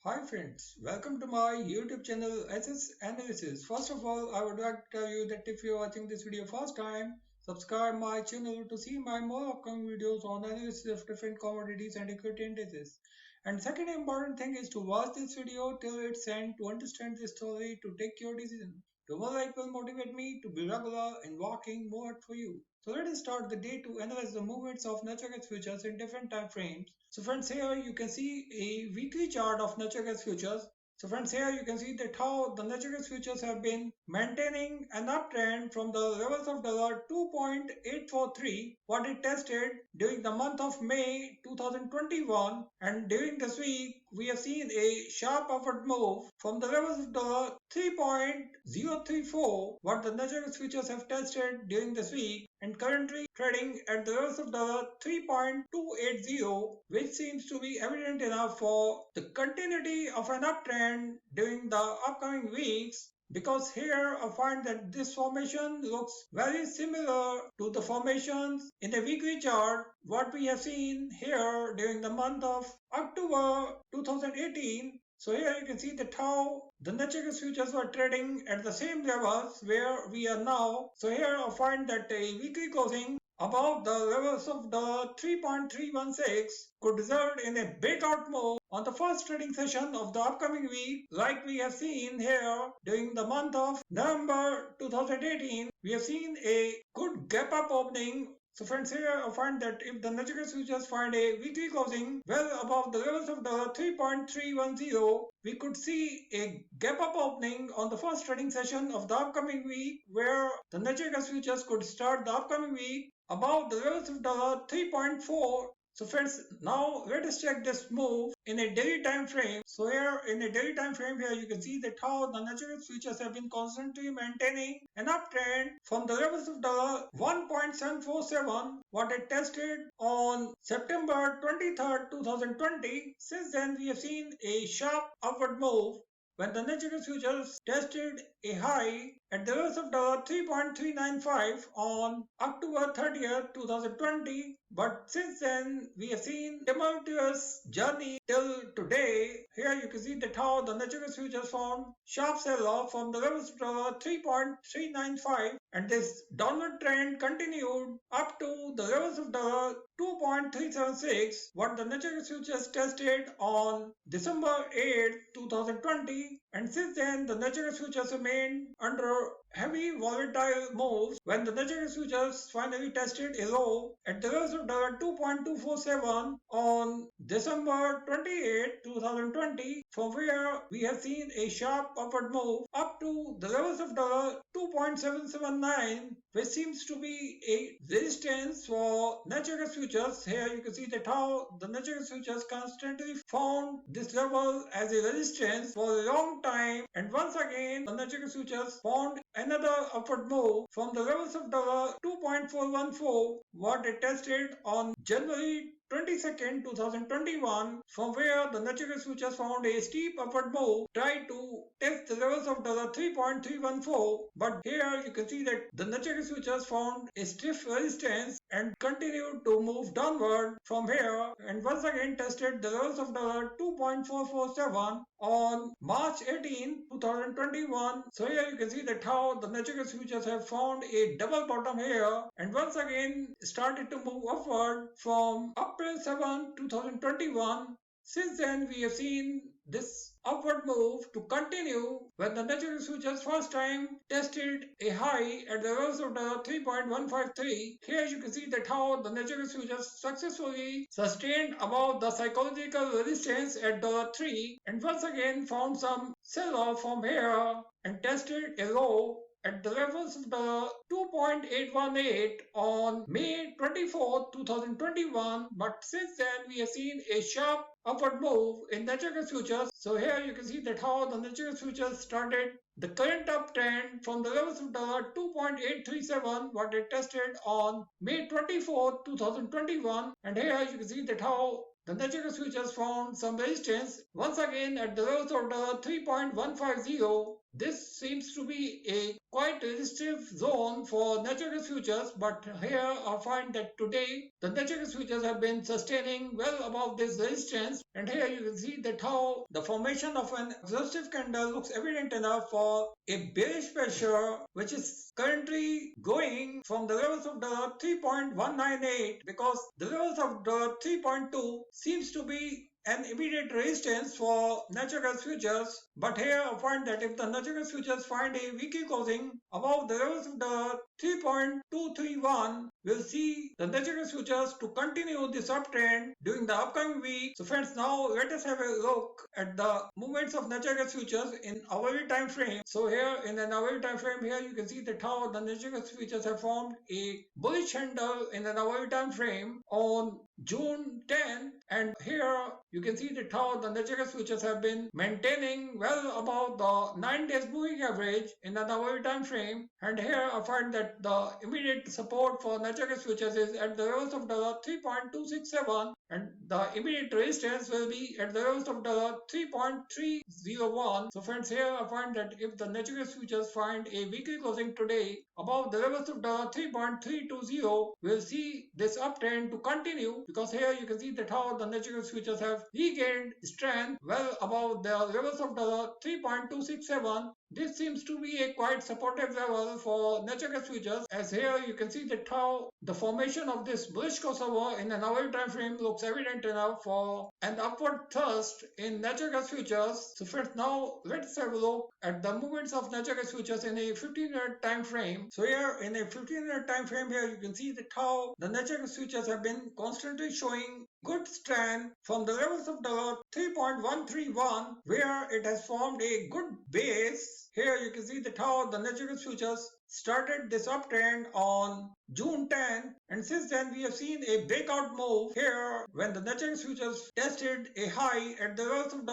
Hi friends, welcome to my YouTube channel SS Analysis. First of all, I would like to tell you that if you're watching this video first time, subscribe my channel to see my more upcoming videos on analysis of different commodities and equity indices. And second important thing is to watch this video till its end to understand the story to take your decision. Your like will motivate me to be regular in working more for you. So let us start the day to analyze the movements of natural gas futures in different time frames. So friends, here you can see a weekly chart of natural gas futures. So friends, here you can see that how the natural gas futures have been maintaining an uptrend from the levels of $2.843 what it tested during the month of May 2021, and during this week we have seen a sharp upward move from the levels of $3.034 what the natural gas futures have tested during this week, and currently trading at the levels of $3.280, which seems to be evident enough for the continuity of an uptrend during the upcoming weeks, because here I find that this formation looks very similar to the formations in the weekly chart what we have seen here during the month of October 2018. So here you can see that how the natural gas futures were trading at the same levels where we are now. So here I find that a weekly closing above the levels of the 3.316 could result in a breakout move on the first trading session of the upcoming week, like we have seen here during the month of November 2018. We have seen a good gap up opening. So friends, here I find that if the natural gas futures find a weekly closing well above the levels of the 3.310, we could see a gap up opening on the first trading session of the upcoming week, where the natural gas futures could start the upcoming week above the levels of the 3.4. So friends, now let us check this move in a daily time frame. So here in a daily time frame, here you can see that how the natural gas futures have been constantly maintaining an uptrend from the levels of the 1.747 what it tested on September 23rd, 2020. Since then we have seen a sharp upward move when the natural gas futures tested a high at the levels of $3.395 on October 30th, 2020. But since then, we have seen tumultuous journey till today. Here you can see that how the natural gas futures found sharp sell-off from the levels of 3.395, and this downward trend continued up to the levels of the 2.376 what the natural gas futures tested on December 8th, 2020. And since then, the natural gas futures remained under heavy volatile moves when the natural gas futures finally tested a low at the levels of $2.247 on December 28, 2020, from where we have seen a sharp upward move up to the levels of $2.779, which seems to be a resistance for natural gas futures. Here you can see that how the natural gas futures constantly found this level as a resistance for a long time, and once again the natural gas futures found another upward move from the levels of $2.414 what it tested on January 22nd, 2021, from where the natural gas futures found a steep upward move, tried to test the levels of $3.314, but here you can see that the natural gas futures found a stiff resistance and continued to move downward from here, and once again tested the levels of $2.447 on March 18, 2021. So here you can see that how the natural gas futures have found a double bottom here, and once again started to move upward from April 7, 2021. Since then, we have seen this upward move to continue when the natural gas futures first time tested a high at the levels of the 3.153. Here you can see that how the natural gas futures successfully sustained above the psychological resistance at the 3, and once again found some sell-off from here and tested a low at the levels of the 2.818 on May 24, 2021, but since then we have seen a sharp upward move in natural gas futures. So here you can see that how the natural gas futures started the current uptrend from the levels of the 2.837 what it tested on May 24, 2021, and here you can see that how the natural gas futures found some resistance once again at the levels of the 3.150. This seems to be a quite resistive zone for natural gas futures, but here I find that today the natural gas futures have been sustaining well above this resistance, And here you can see that how the formation of an exhaustive candle looks evident enough for a bearish pressure which is currently going from the levels of the 3.198, because the levels of the 3.2 seems to be an immediate resistance for natural gas futures. But here I find that if the natural gas futures find a weekly closing above the levels of the 3.231, we'll see the natural gas futures to continue this uptrend during the upcoming week. So friends, now let us have a look at the movements of natural gas futures in hourly time frame. So here in an hourly time frame, here you can see that how the natural gas futures have formed a bullish handle in an hourly time frame on June 10th, and here you can see that how the natural gas futures have been maintaining well above the 9 days moving average in an hourly time frame. And here I find that the immediate support for natural gas futures is at the levels of $3.267, and the immediate resistance will be at the levels of $3.301. So friends, here I find that if the natural gas futures find a weekly closing today above the levels of the 3.320, we'll see this uptrend to continue, because here you can see that how the natural gas futures have regained strength well above the levels of the 3.267. This seems to be a quite supportive level for natural gas futures, as here you can see that how the formation of this bullish crossover in an hourly time frame looks evident enough for an upward thrust in natural gas futures. So friends, now let's have a look at the movements of natural gas futures in a 15-minute time frame. So here in a 15-minute time frame, here you can see that how the natural gas futures have been constantly showing good strength from the levels of the 3.131, where it has formed a good base. Here you can see that how the natural gas futures started this uptrend on June 10th, and since then we have seen a breakout move here when the natural gas futures tested a high at the levels of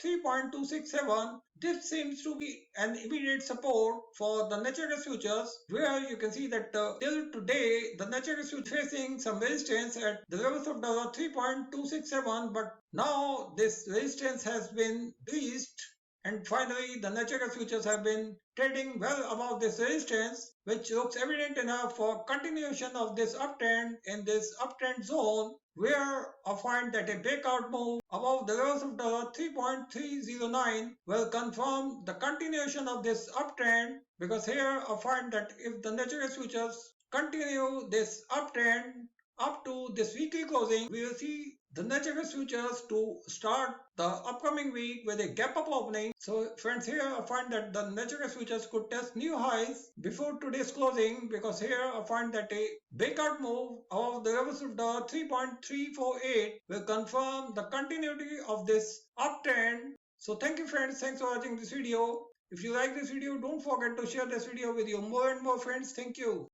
$3.267. This seems to be an immediate support for the natural gas futures, where you can see that till today the natural gas futures facing some resistance at the levels of $3.267, but now this resistance has been breached, and finally the natural gas futures have been trading well above this resistance, which looks evident enough for continuation of this uptrend in this uptrend zone, where I find that a breakout move above the levels of the 3.309 will confirm the continuation of this uptrend, because here I find that if the natural gas futures continue this uptrend up to this weekly closing, we will see the natural gas futures to start the upcoming week with a gap up opening. So friends, here I find that the natural gas futures could test new highs before today's closing, because here I find that a breakout move of the levels of the 3.348 will confirm the continuity of this uptrend. So thank you friends, thanks for watching this video. If you like this video, don't forget to share this video with your more and more friends. Thank you.